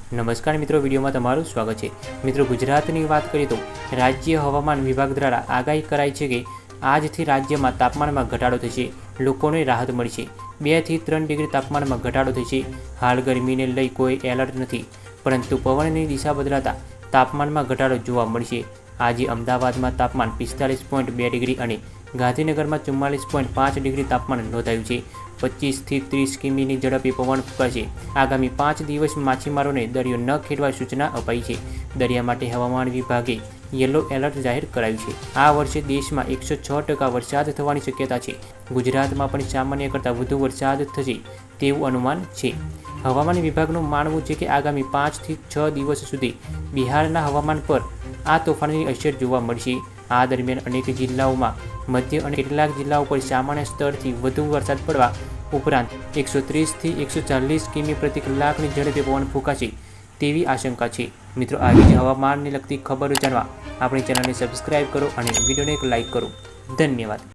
નમસ્કાર મિત્રો, વિડીયોમાં તમારું સ્વાગત છે। મિત્રો, ગુજરાતની વાત કરીએ તો રાજ્ય હવામાન વિભાગ દ્વારા આગાહી કરાઈ છે કે આજથી રાજ્યમાં તાપમાનમાં ઘટાડો થશે, લોકોને રાહત મળશે। 2 થી 3 ડિગ્રી તાપમાનમાં ઘટાડો થશે। હાલ ગરમીને લઈ કોઈ એલર્ટ નથી, પરંતુ પવનની દિશા બદલાતા તાપમાનમાં ઘટાડો જોવા મળશે। આજે અમદાવાદમાં તાપમાન 45.2 ડિગ્રી અને ગાંધીનગરમાં 44.5 ડિગ્રી તાપમાન નોંધાયું છે। 25 થી 30 કિમીની ઝડપે પવન ફૂંકાશે। આગામી 5 દિવસ માછીમારોને દરિયો ન ખેડવા સૂચના અપાઈ છે। દરિયા માટે હવામાન વિભાગે યલો એલર્ટ જાહેર કરાયું છે। આ વર્ષે દેશમાં 106% વરસાદ થવાની શક્યતા છે। ગુજરાતમાં પણ સામાન્ય કરતાં વધુ વરસાદ થશે તેવું અનુમાન છે। હવામાન વિભાગનું માનવું છે કે આગામી 5 થી 6 દિવસ સુધી બિહારના હવામાન પર આ તોફાનની અસર જોવા મળશે। આ દરમિયાન અનેક જિલ્લાઓમાં મધ્ય અને કેટલાક જિલ્લાઓ પર સામાન્ય સ્તરથી વધુ વરસાદ પડવા ઉપરાંત 130 થી 140 કિમી પ્રતિ કલાકની ઝડપે પવન ફૂંકાશે તેવી આશંકા છે। મિત્રો, આવી જ હવામાનને લગતી ખબરો જાણવા આપણી ચેનલને સબસ્ક્રાઇબ કરો અને વિડીયોને એક લાઇક કરો। ધન્યવાદ।